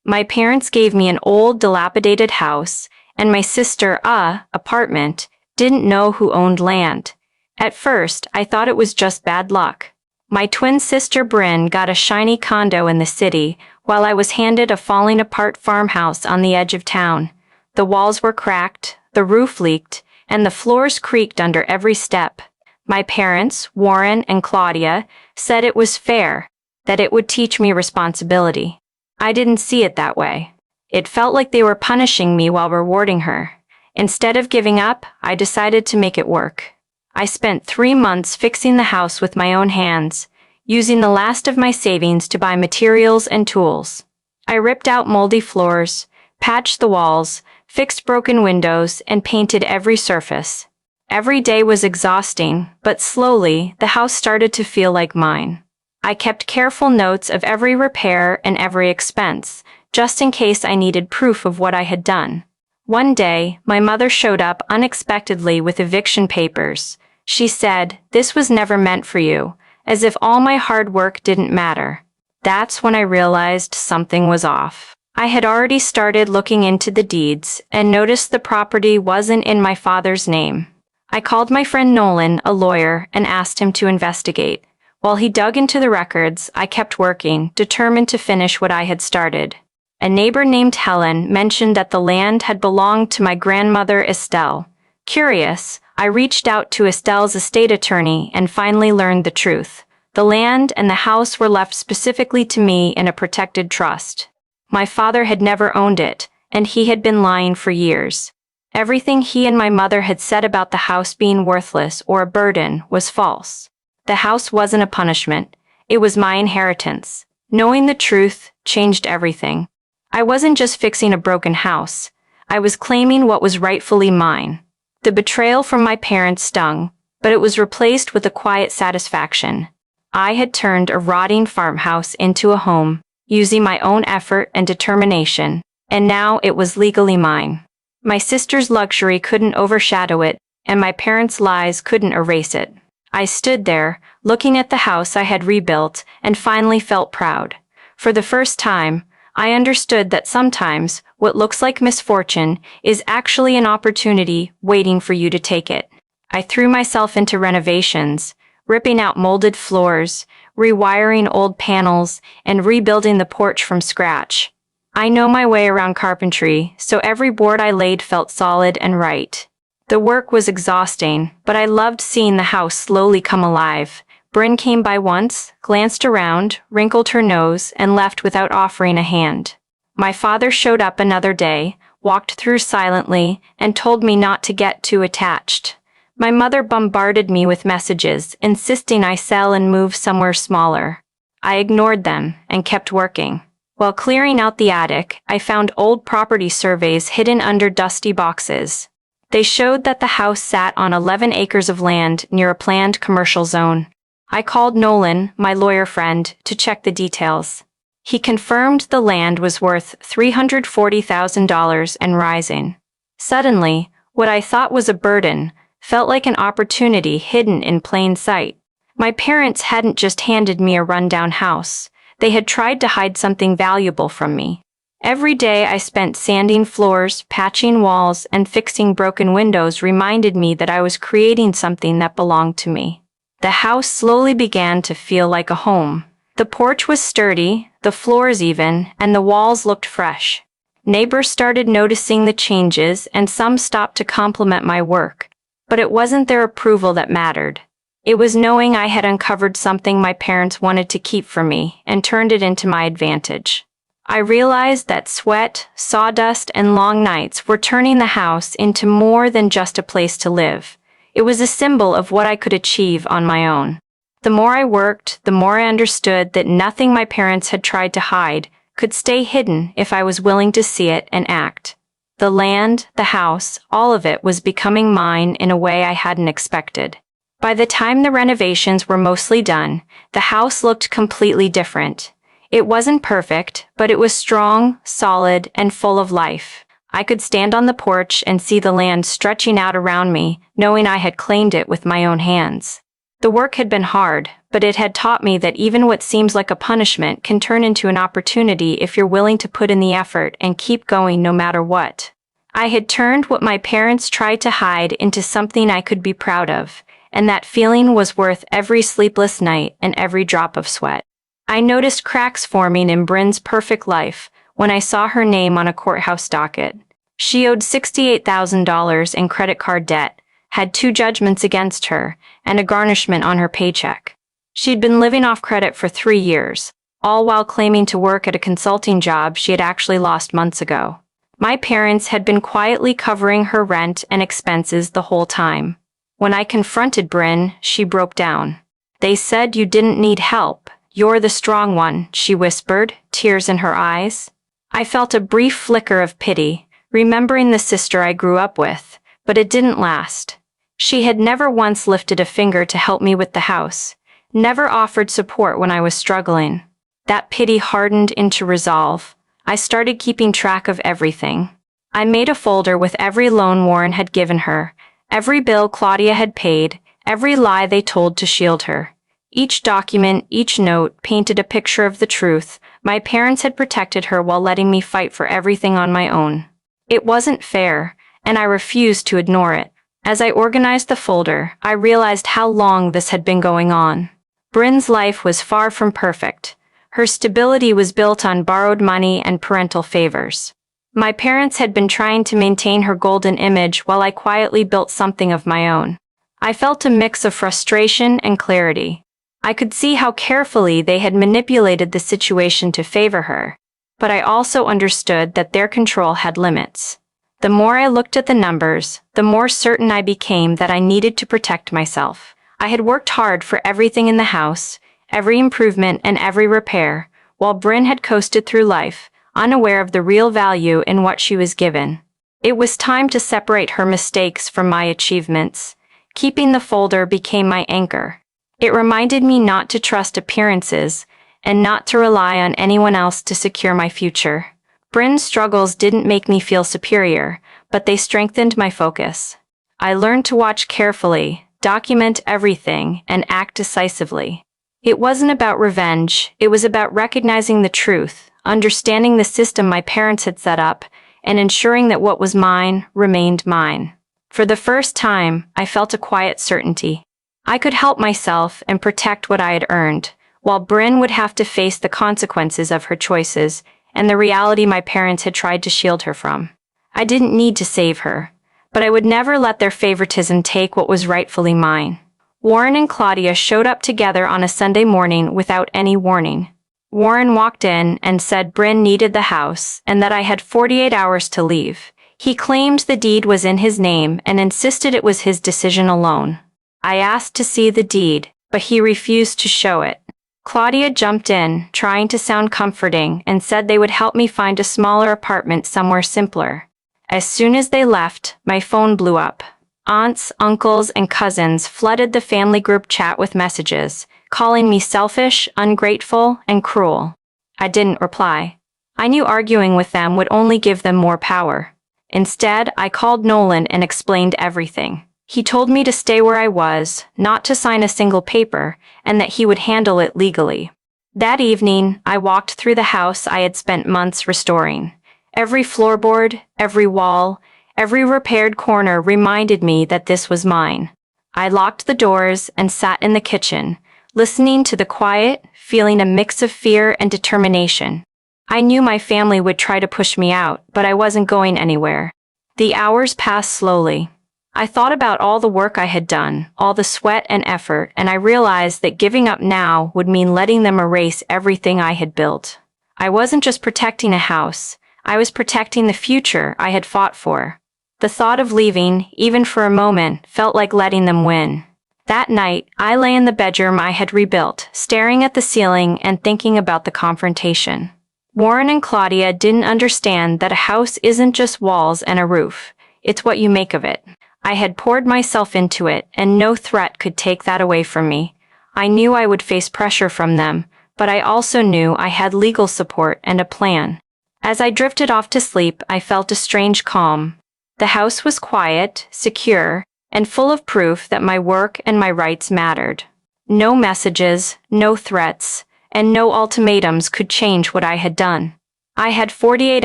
My parents gave me an old, dilapidated house, and my sister, apartment, didn't know who owned land. At first, I thought it was just bad luck. My twin sister Bryn got a shiny condo in the city, while I was handed a falling-apart farmhouse on the edge of town. The walls were cracked, the roof leaked, and the floors creaked under every step. My parents, Warren and Claudia, said it was fair, that it would teach me responsibility. I didn't see it that way. It felt like they were punishing me while rewarding her. Instead of giving up, I decided to make it work. I spent 3 months fixing the house with my own hands, using the last of my savings to buy materials and tools. I ripped out moldy floors, patched the walls, fixed broken windows, and painted every surface. Every day was exhausting, but slowly, the house started to feel like mine. I kept careful notes of every repair and every expense, just in case I needed proof of what I had done. One day, my mother showed up unexpectedly with eviction papers. She said, "This was never meant for you," as if all my hard work didn't matter. That's when I realized something was off. I had already started looking into the deeds and noticed the property wasn't in my father's name. I called my friend Nolan, a lawyer, and asked him to investigate. While he dug into the records, I kept working, determined to finish what I had started. A neighbor named Helen mentioned that the land had belonged to my grandmother Estelle. Curious, I reached out to Estelle's estate attorney and finally learned the truth. The land and the house were left specifically to me in a protected trust. My father had never owned it, and he had been lying for years. Everything he and my mother had said about the house being worthless or a burden was false. The house wasn't a punishment. It was my inheritance. Knowing the truth changed everything. I wasn't just fixing a broken house. I was claiming what was rightfully mine. The betrayal from my parents stung, but it was replaced with a quiet satisfaction. I had turned a rotting farmhouse into a home, using my own effort and determination, and now it was legally mine. My sister's luxury couldn't overshadow it, and my parents' lies couldn't erase it. I stood there, looking at the house I had rebuilt, and finally felt proud. For the first time, I understood that sometimes what looks like misfortune is actually an opportunity waiting for you to take it. I threw myself into renovations, ripping out molded floors, rewiring old panels, and rebuilding the porch from scratch. I know my way around carpentry, so every board I laid felt solid and right. The work was exhausting, but I loved seeing the house slowly come alive. Bryn came by once, glanced around, wrinkled her nose, and left without offering a hand. My father showed up another day, walked through silently, and told me not to get too attached. My mother bombarded me with messages, insisting I sell and move somewhere smaller. I ignored them and kept working. While clearing out the attic, I found old property surveys hidden under dusty boxes. They showed that the house sat on 11 acres of land near a planned commercial zone. I called Nolan, my lawyer friend, to check the details. He confirmed the land was worth $340,000 and rising. Suddenly, what I thought was a burden felt like an opportunity hidden in plain sight. My parents hadn't just handed me a rundown house. They had tried to hide something valuable from me. Every day I spent sanding floors, patching walls, and fixing broken windows reminded me that I was creating something that belonged to me. The house slowly began to feel like a home. The porch was sturdy, the floors even, and the walls looked fresh. Neighbors started noticing the changes, and some stopped to compliment my work. But it wasn't their approval that mattered. It was knowing I had uncovered something my parents wanted to keep from me and turned it into my advantage. I realized that sweat, sawdust, and long nights were turning the house into more than just a place to live. It was a symbol of what I could achieve on my own. The more I worked, the more I understood that nothing my parents had tried to hide could stay hidden if I was willing to see it and act. The land, the house, all of it was becoming mine in a way I hadn't expected. By the time the renovations were mostly done, the house looked completely different. It wasn't perfect, but it was strong, solid, and full of life. I could stand on the porch and see the land stretching out around me, knowing I had claimed it with my own hands. The work had been hard, but it had taught me that even what seems like a punishment can turn into an opportunity if you're willing to put in the effort and keep going no matter what. I had turned what my parents tried to hide into something I could be proud of, and that feeling was worth every sleepless night and every drop of sweat. I noticed cracks forming in Bryn's perfect life when I saw her name on a courthouse docket. She owed $68,000 in credit card debt, had 2 judgments against her, and a garnishment on her paycheck. She'd been living off credit for 3 years, all while claiming to work at a consulting job she had actually lost months ago. My parents had been quietly covering her rent and expenses the whole time. When I confronted Bryn, she broke down. "They said you didn't need help. You're the strong one," she whispered, tears in her eyes. I felt a brief flicker of pity, remembering the sister I grew up with, but it didn't last. She had never once lifted a finger to help me with the house, never offered support when I was struggling. That pity hardened into resolve. I started keeping track of everything. I made a folder with every loan Warren had given her, every bill Claudia had paid, every lie they told to shield her. Each document, each note, painted a picture of the truth. My parents had protected her while letting me fight for everything on my own. It wasn't fair, and I refused to ignore it. As I organized the folder, I realized how long this had been going on. Bryn's life was far from perfect. Her stability was built on borrowed money and parental favors. My parents had been trying to maintain her golden image while I quietly built something of my own. I felt a mix of frustration and clarity. I could see how carefully they had manipulated the situation to favor her, but I also understood that their control had limits. The more I looked at the numbers, the more certain I became that I needed to protect myself. I had worked hard for everything in the house, every improvement and every repair, while Bryn had coasted through life, unaware of the real value in what she was given. It was time to separate her mistakes from my achievements. Keeping the folder became my anchor. It reminded me not to trust appearances, and not to rely on anyone else to secure my future. Bryn's struggles didn't make me feel superior, but they strengthened my focus. I learned to watch carefully, document everything, and act decisively. It wasn't about revenge, it was about recognizing the truth, understanding the system my parents had set up, and ensuring that what was mine remained mine. For the first time, I felt a quiet certainty. I could help myself and protect what I had earned, while Bryn would have to face the consequences of her choices and the reality my parents had tried to shield her from. I didn't need to save her, but I would never let their favoritism take what was rightfully mine. Warren and Claudia showed up together on a Sunday morning without any warning. Warren walked in and said Bryn needed the house and that I had 48 hours to leave. He claimed the deed was in his name and insisted it was his decision alone. I asked to see the deed, but he refused to show it. Claudia jumped in, trying to sound comforting, and said they would help me find a smaller apartment somewhere simpler. As soon as they left, my phone blew up. Aunts, uncles, and cousins flooded the family group chat with messages, calling me selfish, ungrateful, and cruel. I didn't reply. I knew arguing with them would only give them more power. Instead, I called Nolan and explained everything. He told me to stay where I was, not to sign a single paper, and that he would handle it legally. That evening, I walked through the house I had spent months restoring. Every floorboard, every wall, every repaired corner reminded me that this was mine. I locked the doors and sat in the kitchen, listening to the quiet, feeling a mix of fear and determination. I knew my family would try to push me out, but I wasn't going anywhere. The hours passed slowly. I thought about all the work I had done, all the sweat and effort, and I realized that giving up now would mean letting them erase everything I had built. I wasn't just protecting a house, I was protecting the future I had fought for. The thought of leaving, even for a moment, felt like letting them win. That night, I lay in the bedroom I had rebuilt, staring at the ceiling and thinking about the confrontation. Warren and Claudia didn't understand that a house isn't just walls and a roof, it's what you make of it. I had poured myself into it, and no threat could take that away from me. I knew I would face pressure from them, but I also knew I had legal support and a plan. As I drifted off to sleep, I felt a strange calm. The house was quiet, secure, and full of proof that my work and my rights mattered. No messages, no threats, and no ultimatums could change what I had done. I had 48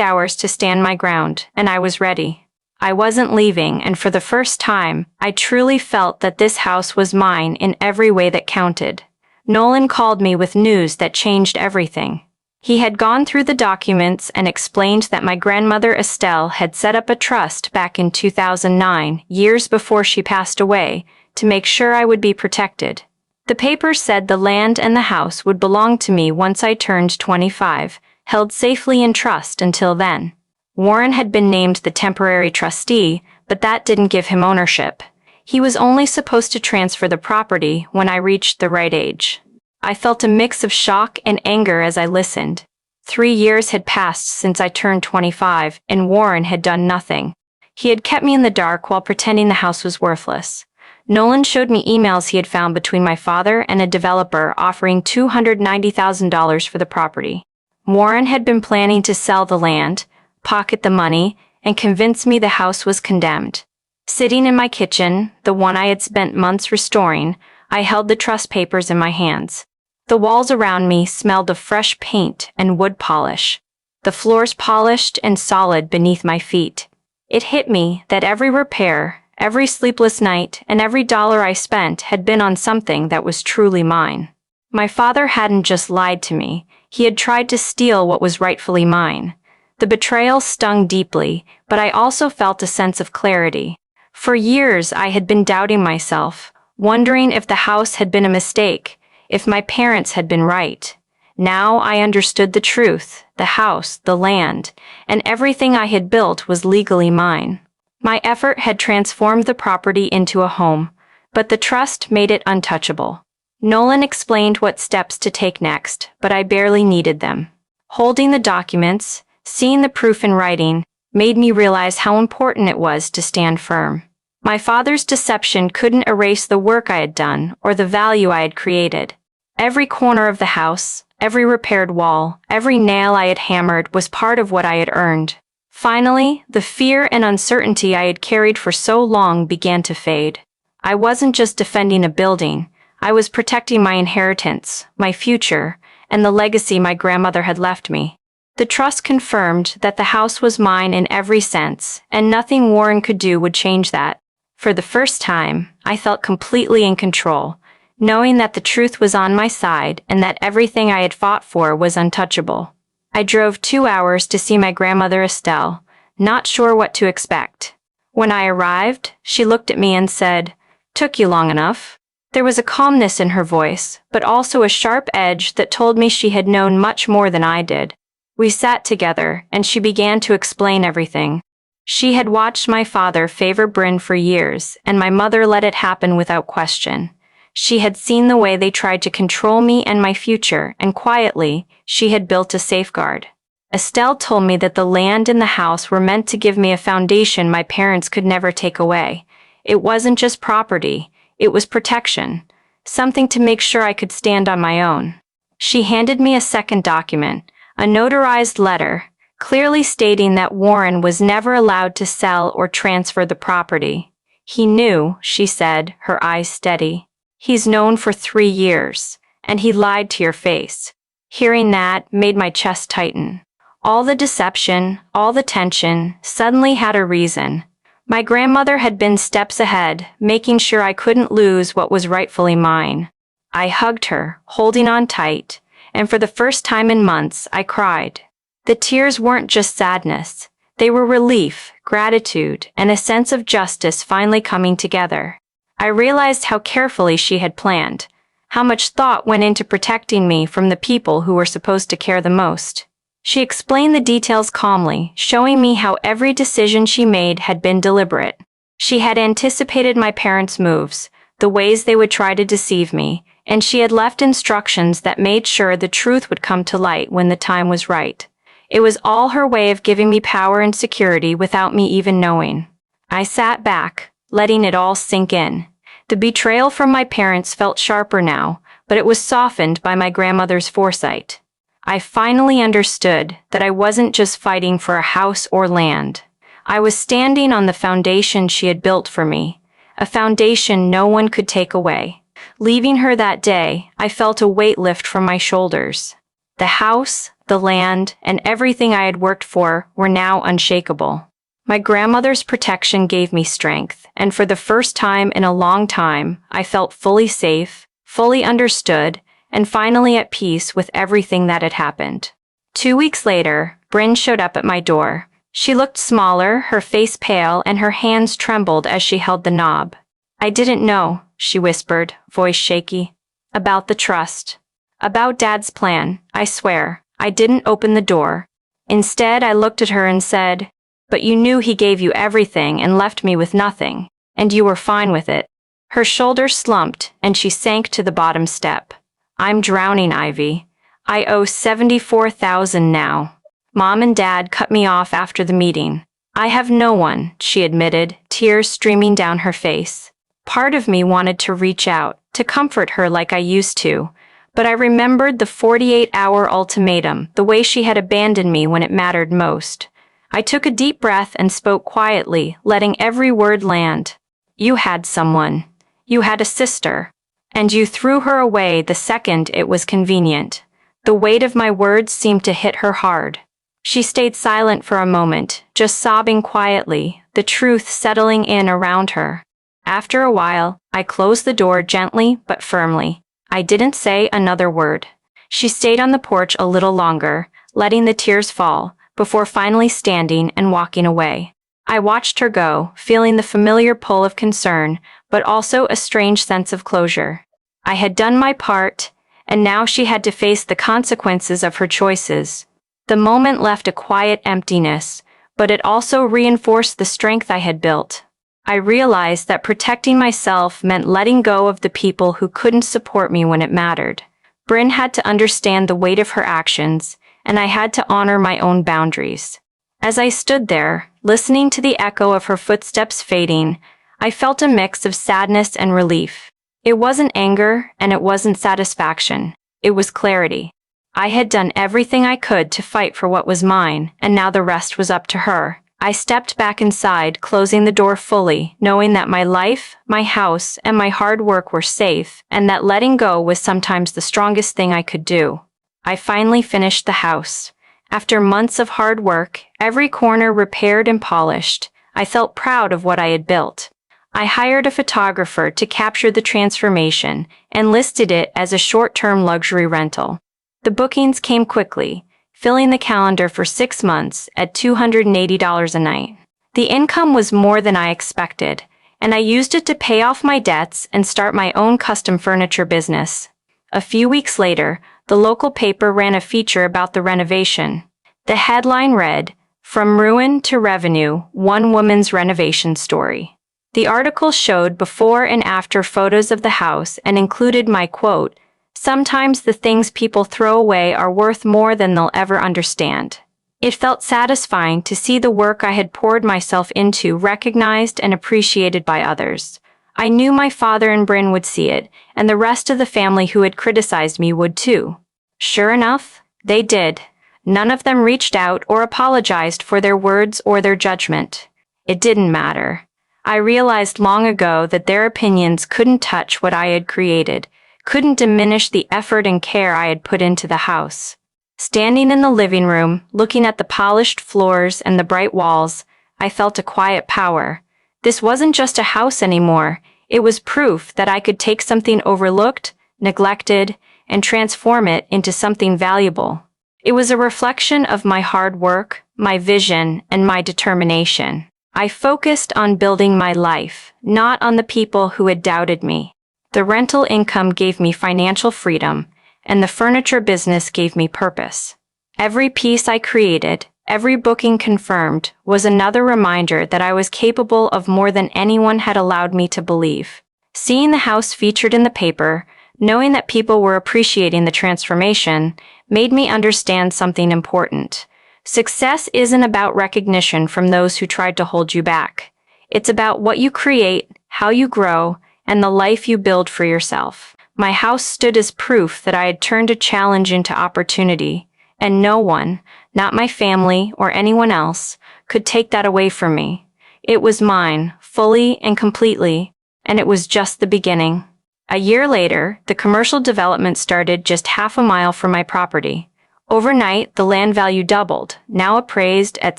hours to stand my ground, and I was ready. I wasn't leaving, and for the first time, I truly felt that this house was mine in every way that counted. Nolan called me with news that changed everything. He had gone through the documents and explained that my grandmother Estelle had set up a trust back in 2009, years before she passed away, to make sure I would be protected. The papers said the land and the house would belong to me once I turned 25, held safely in trust until then. Warren had been named the temporary trustee, but that didn't give him ownership. He was only supposed to transfer the property when I reached the right age. I felt a mix of shock and anger as I listened. 3 years had passed since I turned 25, and Warren had done nothing. He had kept me in the dark while pretending the house was worthless. Nolan showed me emails he had found between my father and a developer offering $290,000 for the property. Warren had been planning to sell the land, pocket the money, and convince me the house was condemned. Sitting in my kitchen, the one I had spent months restoring, I held the trust papers in my hands. The walls around me smelled of fresh paint and wood polish. The floors polished and solid beneath my feet. It hit me that every repair, every sleepless night, and every dollar I spent had been on something that was truly mine. My father hadn't just lied to me, he had tried to steal what was rightfully mine. The betrayal stung deeply, but I also felt a sense of clarity. For years I had been doubting myself, wondering if the house had been a mistake, if my parents had been right. Now I understood the truth. The house, the land, and everything I had built was legally mine. My effort had transformed the property into a home, but the trust made it untouchable. Nolan explained what steps to take next, but I barely needed them. Holding the documents, seeing the proof in writing, made me realize how important it was to stand firm. My father's deception couldn't erase the work I had done or the value I had created. Every corner of the house, every repaired wall, every nail I had hammered was part of what I had earned. Finally, the fear and uncertainty I had carried for so long began to fade. I wasn't just defending a building, I was protecting my inheritance, my future, and the legacy my grandmother had left me. The trust confirmed that the house was mine in every sense, and nothing Warren could do would change that. For the first time, I felt completely in control, knowing that the truth was on my side and that everything I had fought for was untouchable. I drove 2 hours to see my grandmother Estelle, not sure what to expect. When I arrived, she looked at me and said, "Took you long enough?" There was a calmness in her voice, but also a sharp edge that told me she had known much more than I did. We sat together, and she began to explain everything. She had watched my father favor Bryn for years, and my mother let it happen without question. She had seen the way they tried to control me and my future, and quietly, she had built a safeguard. Estelle told me that the land and the house were meant to give me a foundation my parents could never take away. It wasn't just property, it was protection, something to make sure I could stand on my own. She handed me a second document, a notarized letter, clearly stating that Warren was never allowed to sell or transfer the property. He knew, she said, her eyes steady. He's known for 3 years, and he lied to your face. Hearing that made my chest tighten. All the deception, all the tension, suddenly had a reason. My grandmother had been steps ahead, making sure I couldn't lose what was rightfully mine. I hugged her, holding on tight, and for the first time in months, I cried. The tears weren't just sadness. They were relief, gratitude, and a sense of justice finally coming together. I realized how carefully she had planned, how much thought went into protecting me from the people who were supposed to care the most. She explained the details calmly, showing me how every decision she made had been deliberate. She had anticipated my parents' moves, the ways they would try to deceive me, and she had left instructions that made sure the truth would come to light when the time was right. It was all her way of giving me power and security without me even knowing. I sat back, letting it all sink in. The betrayal from my parents felt sharper now, but it was softened by my grandmother's foresight. I finally understood that I wasn't just fighting for a house or land. I was standing on the foundation she had built for me, a foundation no one could take away. Leaving her that day, I felt a weight lift from my shoulders. The house, the land, and everything I had worked for were now unshakable. My grandmother's protection gave me strength, and for the first time in a long time, I felt fully safe, fully understood, and finally at peace with everything that had happened. 2 weeks later, Bryn showed up at my door. She looked smaller, her face pale, and her hands trembled as she held the knob. "I didn't know," she whispered, voice shaky. "About the trust. About Dad's plan, I swear. I didn't open the door. Instead, I looked at her and said, 'But you knew he gave you everything and left me with nothing, and you were fine with it.'" Her shoulders slumped, and she sank to the bottom step. "I'm drowning, Ivy. I owe $74,000 now. Mom and Dad cut me off after the meeting. I have no one," she admitted, tears streaming down her face. Part of me wanted to reach out, to comfort her like I used to, but I remembered the 48-hour ultimatum, the way she had abandoned me when it mattered most. I took a deep breath and spoke quietly, letting every word land. "You had someone. You had a sister. And you threw her away the second it was convenient." The weight of my words seemed to hit her hard. She stayed silent for a moment, just sobbing quietly, the truth settling in around her. After a while, I closed the door gently but firmly. I didn't say another word. She stayed on the porch a little longer, letting the tears fall, before finally standing and walking away. I watched her go, feeling the familiar pull of concern, but also a strange sense of closure. I had done my part, and now she had to face the consequences of her choices. The moment left a quiet emptiness, but it also reinforced the strength I had built. I realized that protecting myself meant letting go of the people who couldn't support me when it mattered. Bryn had to understand the weight of her actions, and I had to honor my own boundaries. As I stood there, listening to the echo of her footsteps fading, I felt a mix of sadness and relief. It wasn't anger, and it wasn't satisfaction. It was clarity. I had done everything I could to fight for what was mine, and now the rest was up to her. I stepped back inside, closing the door fully, knowing that my life, my house, and my hard work were safe, and that letting go was sometimes the strongest thing I could do. I finally finished the house. After months of hard work, every corner repaired and polished, I felt proud of what I had built. I hired a photographer to capture the transformation and listed it as a short-term luxury rental. The bookings came quickly, filling the calendar for 6 months at $280 a night. The income was more than I expected, and I used it to pay off my debts and start my own custom furniture business. A few weeks later, the local paper ran a feature about the renovation. The headline read, "From Ruin to Revenue, One Woman's Renovation Story." The article showed before and after photos of the house and included my quote, "Sometimes the things people throw away are worth more than they'll ever understand." It felt satisfying to see the work I had poured myself into recognized and appreciated by others. I knew my father and Bryn would see it, and the rest of the family who had criticized me would too. Sure enough, they did. None of them reached out or apologized for their words or their judgment. It didn't matter. I realized long ago that their opinions couldn't touch what I had created, couldn't diminish the effort and care I had put into the house. Standing in the living room, looking at the polished floors and the bright walls, I felt a quiet power. This wasn't just a house anymore. It was proof that I could take something overlooked, neglected, and transform it into something valuable. It was a reflection of my hard work, my vision, and my determination. I focused on building my life, not on the people who had doubted me. The rental income gave me financial freedom, and the furniture business gave me purpose. Every piece I created, every booking confirmed, was another reminder that I was capable of more than anyone had allowed me to believe. Seeing the house featured in the paper, knowing that people were appreciating the transformation, made me understand something important. Success isn't about recognition from those who tried to hold you back. It's about what you create, how you grow, and the life you build for yourself. My house stood as proof that I had turned a challenge into opportunity, and no one, not my family or anyone else, could take that away from me. It was mine, fully and completely, and it was just the beginning. A year later, the commercial development started just half a mile from my property. Overnight, the land value doubled, now appraised at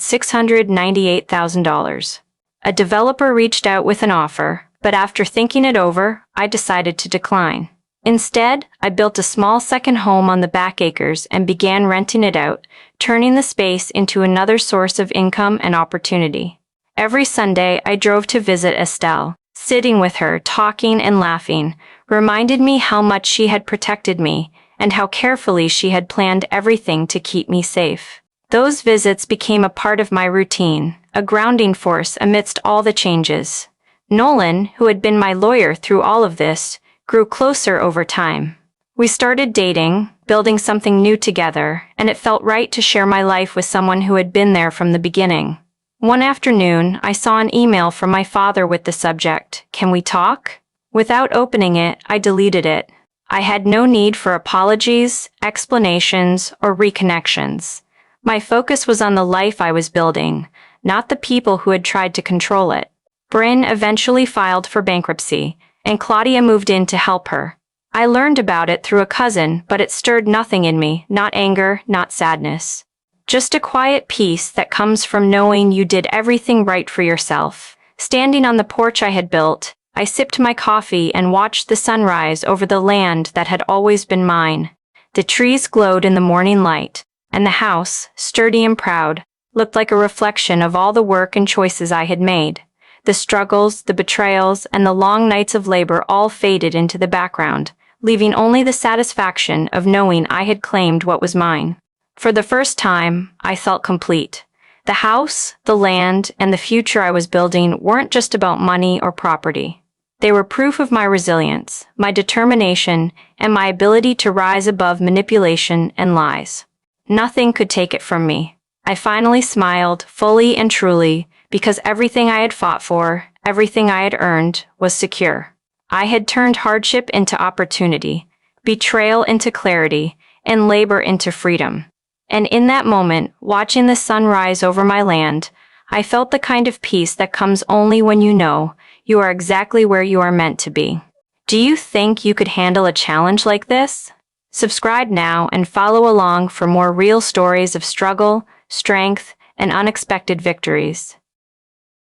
$698,000. A developer reached out with an offer, but after thinking it over, I decided to decline. Instead, I built a small second home on the back acres and began renting it out, turning the space into another source of income and opportunity. Every Sunday, I drove to visit Estelle. Sitting with her, talking and laughing, reminded me how much she had protected me and how carefully she had planned everything to keep me safe. Those visits became a part of my routine, a grounding force amidst all the changes. Nolan, who had been my lawyer through all of this, grew closer over time. We started dating, building something new together, and it felt right to share my life with someone who had been there from the beginning. One afternoon, I saw an email from my father with the subject, "Can we talk?" Without opening it, I deleted it. I had no need for apologies, explanations, or reconnections. My focus was on the life I was building, not the people who had tried to control it. Bryn eventually filed for bankruptcy, and Claudia moved in to help her. I learned about it through a cousin, but it stirred nothing in me, not anger, not sadness. Just a quiet peace that comes from knowing you did everything right for yourself. Standing on the porch I had built, I sipped my coffee and watched the sunrise over the land that had always been mine. The trees glowed in the morning light, and the house, sturdy and proud, looked like a reflection of all the work and choices I had made. The struggles, the betrayals, and the long nights of labor all faded into the background, leaving only the satisfaction of knowing I had claimed what was mine. For the first time, I felt complete. The house, the land, and the future I was building weren't just about money or property. They were proof of my resilience, my determination, and my ability to rise above manipulation and lies. Nothing could take it from me. I finally smiled, fully and truly, because everything I had fought for, everything I had earned, was secure. I had turned hardship into opportunity, betrayal into clarity, and labor into freedom. And in that moment, watching the sun rise over my land, I felt the kind of peace that comes only when you know you are exactly where you are meant to be. Do you think you could handle a challenge like this? Subscribe now and follow along for more real stories of struggle, strength, and unexpected victories.